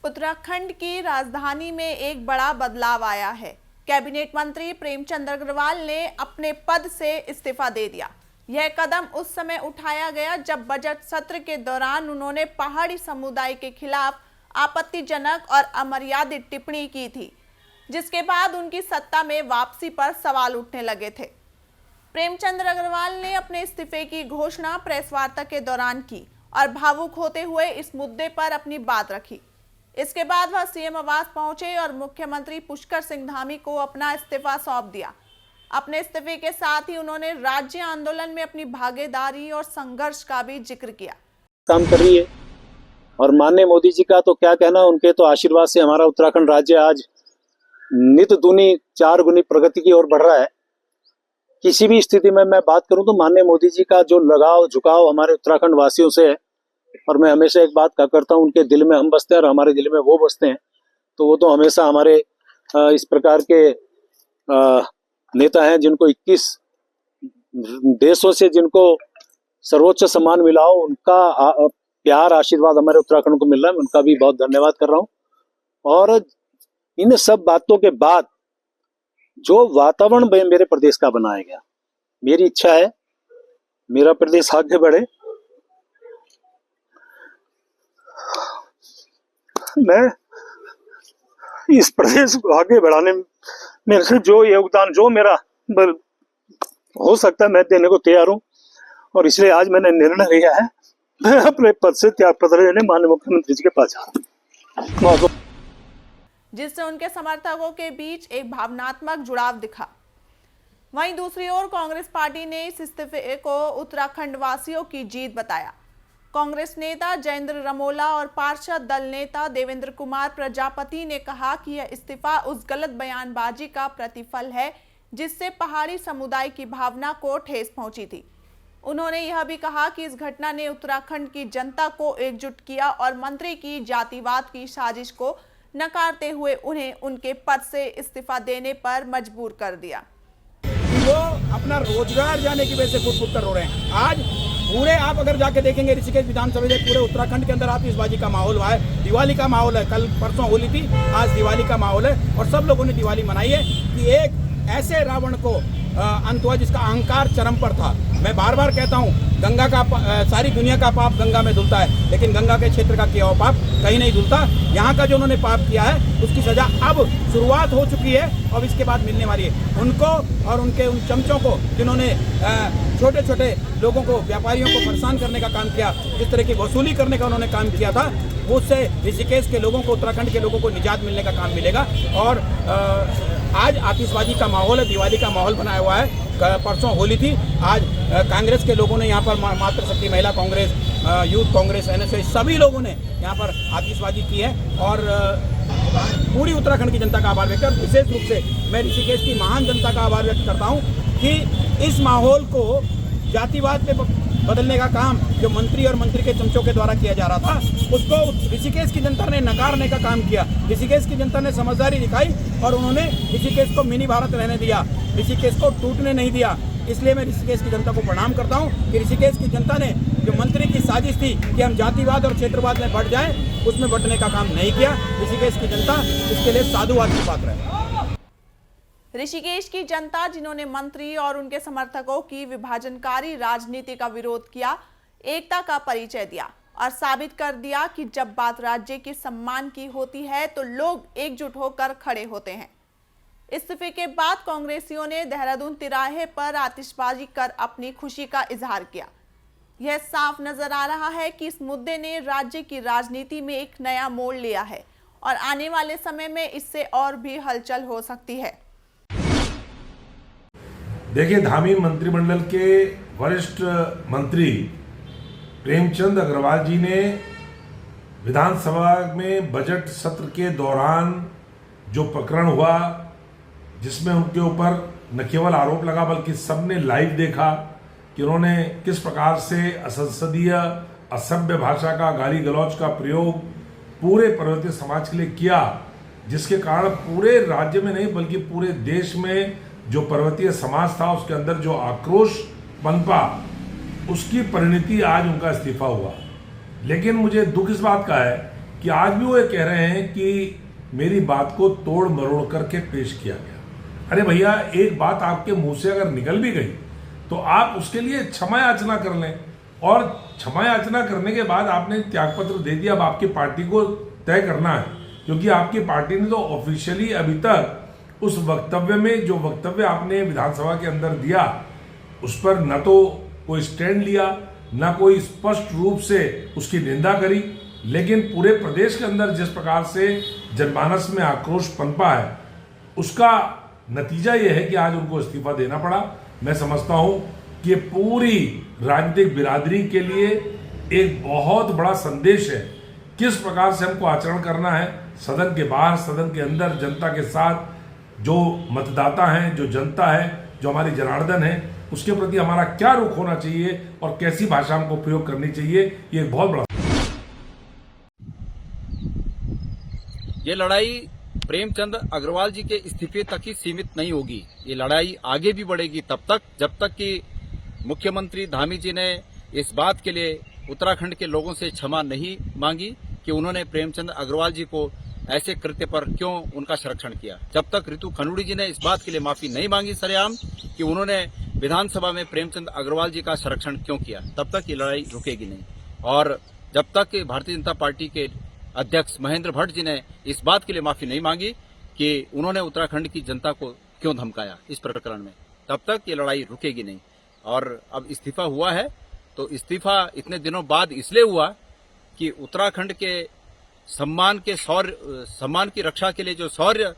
उत्तराखंड की राजधानी में एक बड़ा बदलाव आया है। कैबिनेट मंत्री प्रेमचंद अग्रवाल ने अपने पद से इस्तीफा दे दिया। यह कदम उस समय उठाया गया जब बजट सत्र के दौरान उन्होंने पहाड़ी समुदाय के खिलाफ आपत्तिजनक और अमर्यादित टिप्पणी की थी, जिसके बाद उनकी सत्ता में वापसी पर सवाल उठने लगे थे। प्रेमचंद अग्रवाल ने अपने इस्तीफे की घोषणा प्रेस वार्ता के दौरान की और भावुक होते हुए इस मुद्दे पर अपनी बात रखी। इसके बाद वह सीएम आवास पहुंचे और मुख्यमंत्री पुष्कर सिंह धामी को अपना इस्तीफा सौंप दिया। अपने इस्तीफे के साथ ही उन्होंने राज्य आंदोलन में अपनी भागीदारी और संघर्ष का भी जिक्र किया। काम कर रही है और माननीय मोदी जी का तो क्या कहना, उनके तो आशीर्वाद से हमारा उत्तराखंड राज्य आज नित दूनी 4 गुनी प्रगति की ओर बढ़ रहा है। किसी भी स्थिति में मैं बात करूं तो माननीय मोदी जी का जो लगाव झुकाव हमारे उत्तराखंड वासियों से है, और मैं हमेशा एक बात करता हूं, उनके दिल में हम बसते हैं और हमारे दिल में वो बसते हैं। तो वो तो हमेशा हमारे इस प्रकार के नेता हैं जिनको 21 देशों से जिनको सर्वोच्च सम्मान मिला हो, उनका प्यार आशीर्वाद हमारे उत्तराखंड को मिल रहा है। उनका भी बहुत धन्यवाद कर रहा हूं। और इन सब बातों के बाद जो वातावरण मेरे प्रदेश का बनाया गया, मेरी इच्छा है मेरा प्रदेश आगे बढ़े। मैं इस प्रदेश को आगे बढ़ाने में मेरे से जो योगदान, जो मेरा हो सकता है, मैं देने को तैयार हूं। और इसलिए आज मैंने निर्णय लिया है, मैं अपने पद से त्याग पत्र लेने माननीय मुख्यमंत्री जी के पास जा रहा हूं, जिससे उनके समर्थकों के बीच एक भावनात्मक जुड़ाव दिखा। वहीं दूसरी ओर कांग्रेस पार्टी ने इस इस्तीफे को उत्तराखंड वासियों की जीत बताया। कांग्रेस नेता जयेंद्र रमोला और पार्षद दल नेता देवेंद्र कुमार प्रजापति ने कहा कि यह इस्तीफा उस गलत बयानबाजी का प्रतिफल है जिससे पहाड़ी समुदाय की भावना को ठेस पहुंची थी। उन्होंने यह भी कहा कि इस घटना ने उत्तराखंड की जनता को एकजुट किया और मंत्री की जातिवाद की साजिश को नकारते हुए उन्हें उनके पद से इस्तीफा देने पर मजबूर कर दिया। वो अपना रोजगार जाने की वजह से फुट कर रो रहे हैं। आज पूरे आप अगर जाके देखेंगे ऋषिकेश विधानसभा से पूरे उत्तराखंड के अंदर आतिशबाजी का माहौल हुआ है, दिवाली का माहौल है। कल परसों होली थी, आज दिवाली का माहौल है और सब लोगों ने दिवाली मनाई है कि एक ऐसे रावण को अंत हुआ जिसका अहंकार चरम पर था। मैं बार बार कहता हूँ, गंगा का सारी दुनिया का पाप गंगा में धुलता है, लेकिन गंगा के क्षेत्र का किया हुआ पाप कहीं नहीं धुलता। यहाँ का जो उन्होंने पाप किया है उसकी सजा अब शुरुआत हो चुकी है और इसके बाद मिलने वाली है उनको और उनके उन चमचों को जिन्होंने छोटे छोटे लोगों को, व्यापारियों को परेशान करने का काम किया, जिस तरह की वसूली करने का उन्होंने काम किया था, वो उससे ऋषिकेश के लोगों को, उत्तराखंड के लोगों को निजात मिलने का काम मिलेगा। और आज आतिशबाजी का माहौल है, दिवाली का माहौल बनाया हुआ है। परसों होली थी, आज कांग्रेस के लोगों ने यहाँ पर मातृशक्ति महिला कांग्रेस, यूथ कांग्रेस, एनएसएस, सभी लोगों ने यहाँ पर आतिशबाजी की है। और पूरी उत्तराखंड की जनता का आभार व्यक्त कर, विशेष रूप से मैं ऋषिकेश की महान जनता का आभार व्यक्त करता हूँ कि इस माहौल को जातिवाद में बदलने का काम जो मंत्री और मंत्री के चमचों के द्वारा किया जा रहा था, उसको ऋषिकेश की जनता ने नकारने का काम किया। ऋषिकेश की जनता ने समझदारी दिखाई और उन्होंने ऋषिकेश को मिनी भारत रहने दिया, ऋषिकेश को टूटने नहीं दिया। इसलिए मैं ऋषिकेश की जनता को प्रणाम करता हूं कि ऋषिकेश की जनता ने जो मंत्री की साजिश थी कि हम जातिवाद और क्षेत्रवाद में बढ़ जाएं, उसमें बढ़ने का काम नहीं किया। ऋषिकेश की जनता इसके लिए साधुवाद की पात्र है। ऋषिकेश की जनता, जिन्होंने मंत्री और उनके समर्थकों की विभाजनकारी राजनीति का विरोध किया, एकता का परिचय दिया और साबित कर दिया कि जब बात राज्य के सम्मान की होती है तो लोग एकजुट होकर खड़े होते हैं। इस्तीफे के बाद कांग्रेसियों ने देहरादून तिराहे पर आतिशबाजी कर अपनी खुशी का इजहार किया। यह साफ नजर आ रहा है कि इस मुद्दे ने राज्य की राजनीति में एक नया मोड़ लिया है और आने वाले समय में इससे और भी हलचल हो सकती है। देखिए, धामी मंत्रिमंडल के वरिष्ठ मंत्री प्रेमचंद अग्रवाल जी ने विधानसभा में बजट सत्र के दौरान जो प्रकरण हुआ, जिसमें उनके ऊपर न केवल आरोप लगा बल्कि सबने लाइव देखा कि उन्होंने किस प्रकार से असंसदीय, असभ्य भाषा का, गाली गलौज का प्रयोग पूरे पर्वतीय समाज के लिए किया, जिसके कारण पूरे राज्य में नहीं बल्कि पूरे देश में जो पर्वतीय समाज था उसके अंदर जो आक्रोश पनपा, उसकी परिणति आज उनका इस्तीफा हुआ। लेकिन मुझे दुख इस बात का है कि आज भी वो ये कह रहे हैं कि मेरी बात को तोड़ मरोड़ करके पेश किया गया। अरे भैया, एक बात आपके मुंह से अगर निकल भी गई तो आप उसके लिए क्षमा याचना कर लें, और क्षमा याचना करने के बाद आपने त्यागपत्र दे दिया। अब आपकी पार्टी को तय करना है, क्योंकि आपकी पार्टी ने तो ऑफिशियली अभी तक उस वक्तव्य में, जो वक्तव्य आपने विधानसभा के अंदर दिया, उस पर न तो कोई स्टैंड लिया, न कोई स्पष्ट रूप से उसकी निंदा करी। लेकिन पूरे प्रदेश के अंदर जिस प्रकार से जनमानस में आक्रोश पनपा है, उसका नतीजा यह है कि आज उनको इस्तीफा देना पड़ा। मैं समझता हूं कि ये पूरी राजनीतिक बिरादरी के लिए एक बहुत बड़ा संदेश है, किस प्रकार से हमको आचरण करना है सदन के बाहर, सदन के अंदर, जनता के साथ। जो मतदाता हैं, जो जनता है, जो हमारी जनार्दन है, उसके प्रति हमारा क्या रुख होना चाहिए और कैसी भाषा हमको प्रयोग करनी चाहिए, ये एक बहुत बड़ा। ये लड़ाई प्रेमचंद अग्रवाल जी के इस्तीफे तक ही सीमित नहीं होगी। ये लड़ाई आगे भी बढ़ेगी तब तक जब तक कि मुख्यमंत्री धामी जी ने इस बात के लिए उत्तराखंड के लोगों से क्षमा नहीं मांगी कि उन्होंने प्रेमचंद अग्रवाल जी को ऐसे कृत्य पर क्यों उनका संरक्षण किया। जब तक रितु खनूड़ी जी ने इस बात के लिए माफी नहीं मांगी सरेआम कि उन्होंने विधानसभा में प्रेमचंद अग्रवाल जी का संरक्षण क्यों किया, तब तक ये लड़ाई रुकेगी नहीं। और जब तक भारतीय जनता पार्टी के अध्यक्ष महेंद्र भट्ट जी ने इस बात के लिए माफी नहीं मांगी कि उन्होंने उत्तराखंड की जनता को क्यों धमकाया इस प्रकरण में, तब तक ये लड़ाई रुकेगी नहीं। और अब इस्तीफा हुआ है तो इस्तीफा इतने दिनों बाद इसलिए हुआ कि उत्तराखंड के सम्मान की रक्षा के लिए जो शौर्य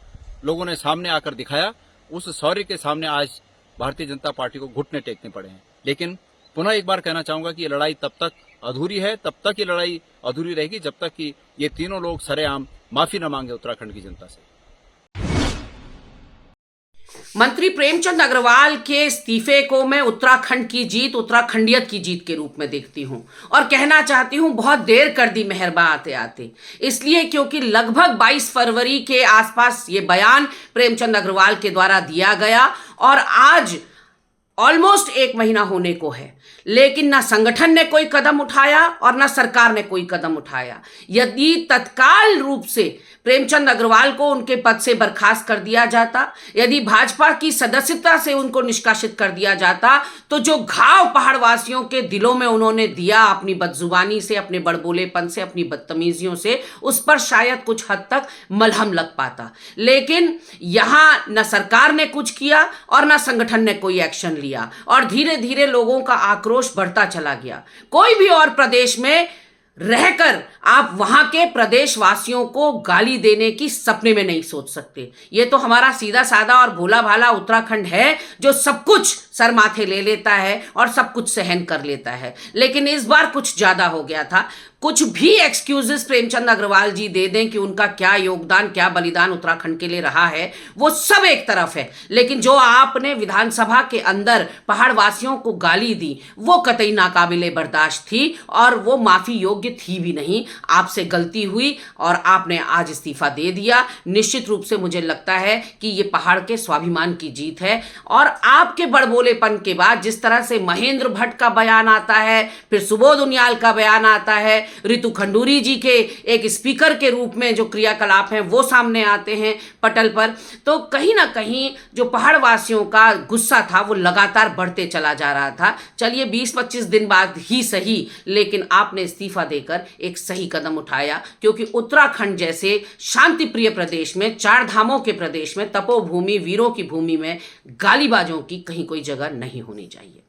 लोगों ने सामने आकर दिखाया, उस शौर्य के सामने आज भारतीय जनता पार्टी को घुटने टेकने पड़े हैं। लेकिन पुनः एक बार कहना चाहूंगा कि ये लड़ाई तब तक अधूरी है, तब तक ये लड़ाई अधूरी रहेगी जब तक कि ये तीनों लोग सरेआम माफी न मांगे उत्तराखंड की जनता से। मंत्री प्रेमचंद अग्रवाल के इस्तीफे को मैं उत्तराखंड की जीत, उत्तराखंडियत की जीत के रूप में देखती हूं और कहना चाहती हूं बहुत देर कर दी मेहरबा आते आते। इसलिए क्योंकि लगभग 22 फरवरी के आसपास ये बयान प्रेमचंद अग्रवाल के द्वारा दिया गया और आज ऑलमोस्ट 1 महीना होने को है, लेकिन ना संगठन ने कोई कदम उठाया और ना सरकार ने कोई कदम उठाया। यदि तत्काल रूप से प्रेमचंद अग्रवाल को उनके पद से बर्खास्त कर दिया जाता, यदि भाजपा की सदस्यता से उनको निष्कासित कर दिया जाता, तो जो घाव पहाड़वासियों के दिलों में उन्होंने दिया अपनी बदजुबानी से, अपने बड़बोलेपन से, अपनी बदतमीजियों से, उस पर शायद कुछ हद तक मलहम लग पाता। लेकिन यहां न सरकार ने कुछ किया और न संगठन ने कोई एक्शन लिया और धीरे धीरे लोगों का आक्रोश बढ़ता चला गया। कोई भी और प्रदेश में रहकर आप वहां के प्रदेशवासियों को गाली देने की सपने में नहीं सोच सकते। ये तो हमारा सीधा साधा और भोला भाला उत्तराखंड है जो सब कुछ सर माथे ले लेता है और सब कुछ सहन कर लेता है। लेकिन इस बार कुछ ज्यादा हो गया था। कुछ भी एक्सक्यूजेस प्रेमचंद अग्रवाल जी दे दें कि उनका क्या योगदान, क्या बलिदान उत्तराखंड के लिए रहा है, वो सब एक तरफ है। लेकिन जो आपने विधानसभा के अंदर पहाड़वासियों को गाली दी, वो कतई नाकाबिले बर्दाश्त थी और वो माफी योग्य थी भी नहीं। आपसे गलती हुई और आपने आज इस्तीफा दे दिया। निश्चित रूप से मुझे लगता है कि ये पहाड़ के स्वाभिमान की जीत है। और आपके बड़बोलेपन के बाद जिस तरह से महेंद्र भट्ट का बयान आता है, फिर सुबोध उनियाल का बयान आता है, रितु खंडूरी जी के एक स्पीकर के रूप में जो क्रियाकलाप हैं वो सामने आते हैं पटल पर, तो कहीं ना कहीं जो पहाड़वासियों का गुस्सा था वो लगातार बढ़ते चला जा रहा था। चलिए 20-25 दिन बाद ही सही, लेकिन आपने इस्तीफा देकर एक सही कदम उठाया, क्योंकि उत्तराखंड जैसे शांति प्रिय प्रदेश में, 4 धामों के प्रदेश में, तपोभूमि, वीरों की भूमि में गालीबाजों की कहीं कोई जगह नहीं होनी चाहिए।